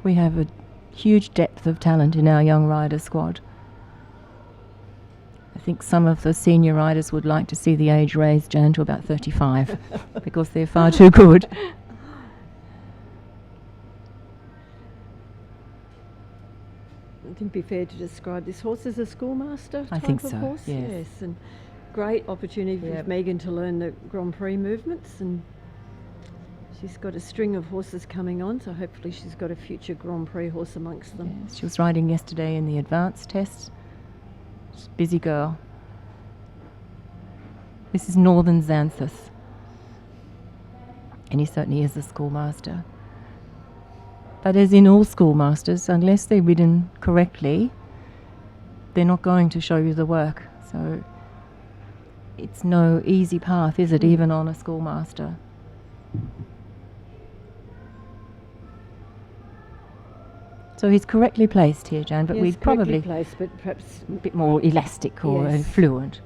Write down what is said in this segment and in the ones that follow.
We have a huge depth of talent in our young rider squad. I think some of the senior riders would like to see the age raised, Jan, to about 35 because they're far too good. I think it'd be fair to describe this horse as a schoolmaster I type think of so, horse. yes. And great opportunity for Megan to learn the Grand Prix movements, and she's got a string of horses coming on, so hopefully she's got a future Grand Prix horse amongst them. Yes, she was riding yesterday in the advanced test. She's a busy girl. This is Northern Xanthus, and he certainly is a schoolmaster. But as in all schoolmasters, unless they're ridden correctly, they're not going to show you the work. So it's no easy path, is it, even on a schoolmaster? So he's correctly placed here, Jan, but Yes, we'd probably placed, but perhaps a bit more elastic or Yes. fluent.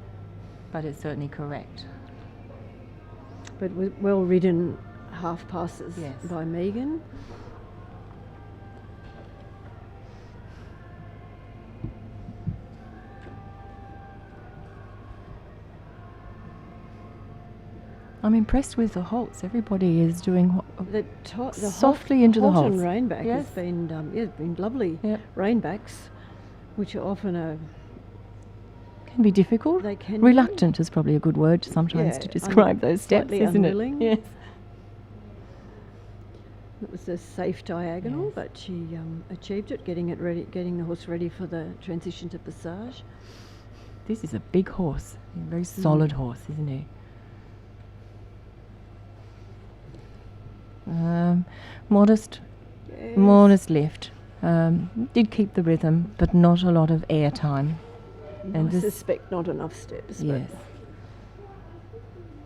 But it's certainly correct. but well ridden half passes Yes. by Megan. I'm impressed with the halts. Everybody is doing The softly into the Holt and halts. Rainback Yes. has been been lovely. Yep. Rainbacks, which are often Can be difficult. they can Reluctant is probably a good word sometimes to describe those steps, slightly isn't unwilling. it? Yes. It was a safe diagonal, Yes. but she achieved it, getting the horse ready for the transition to passage. This is a big horse, a very solid horse, isn't he? Modest lift. Did keep the rhythm, but not a lot of air time. I this- suspect not enough steps. Yes.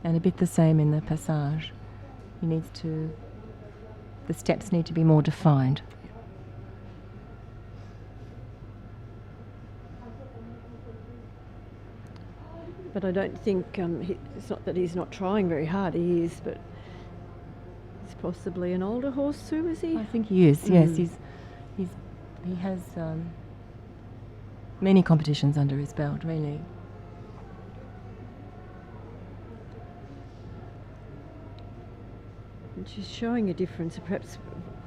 And a bit the same in the passage. The steps need to be more defined. But I don't think it's not that he's not trying very hard. He is, but he's possibly an older horse too, is he? I think he is. Yes, he has many competitions under his belt, really. And she's showing a difference, perhaps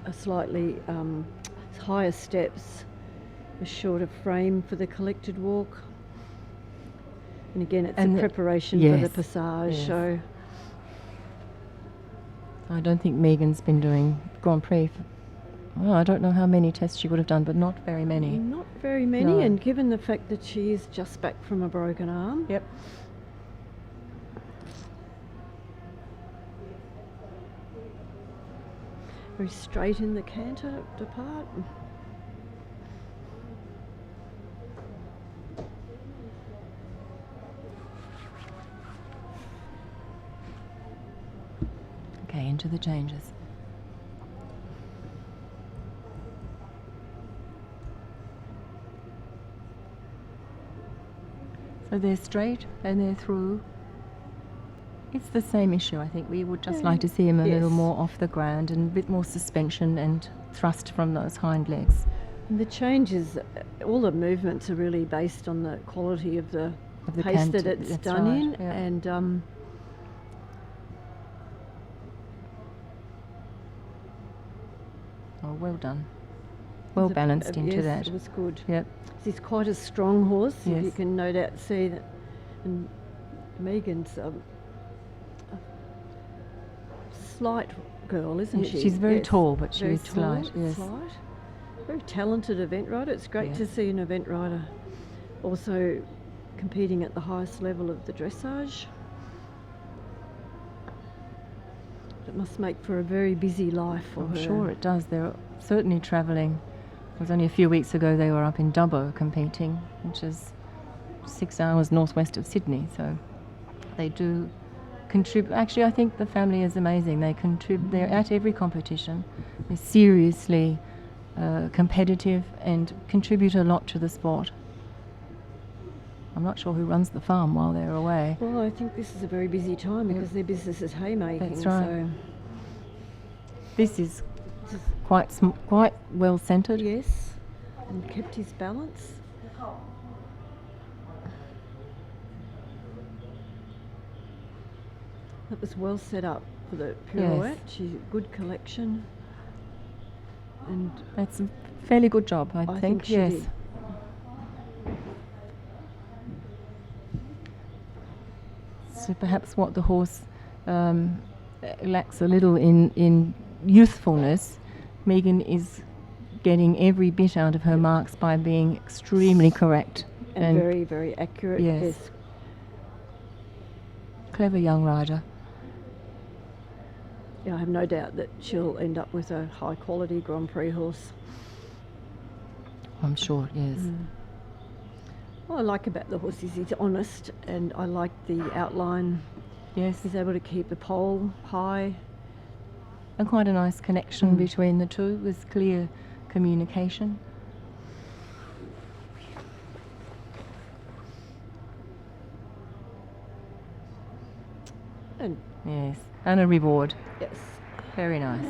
a slightly higher steps, a shorter frame for the collected walk. And again, it's a preparation for the passage. yes. So I don't think Megan's been doing Grand Prix. I don't know how many tests she would have done, but not very many. not very many. No. And given the fact that she is just back from a broken arm, Yep. very straight in the canter depart. Okay, into the changes. So they're straight and they're through. It's the same issue, I think. We would just like to see him a little more off the ground and a bit more suspension and thrust from those hind legs. And the changes, all the movements are really based on the quality of the pace canter, that it's that's done right, in, yeah. and Oh, well done. Well balanced into yes, that. It was good. Yep. He's quite a strong horse. Yes. You can no doubt see that. And Megan's a slight girl, isn't Yeah, she? she's very Yes. tall, but she Very is slight, tall, yes. slight. Very talented event rider. It's great to Yes. see an event rider also competing at the highest level of the dressage. It must make for a very busy life for I'm her. sure it does. They're certainly travelling. It was only a few weeks ago they were up in Dubbo competing, which is 6 hours northwest of Sydney. So they do contribute. Actually, I think the family is amazing. They contribute. They're at every competition. They're seriously competitive and contribute a lot to the sport. I'm not sure who runs the farm while they're away. Well, I think this is a very busy time because their business is haymaking. That's right. So This is quite well centred. Yes, and kept his balance. That was well set up for the pirouette. She's a good collection. And that's a fairly good job, I think. she Yes. did. So perhaps what the horse lacks a little in youthfulness, Megan is getting every bit out of her marks by being extremely correct. And very, very accurate. Yes. Clever young rider. Yeah, I have no doubt that she'll end up with a high quality Grand Prix horse. I'm sure, yes. What I like about the horse is he's honest, and I like the outline. Yes. He's able to keep the pole high. And quite a nice connection between the two with clear communication. And yes, and a reward. yes. Very nice.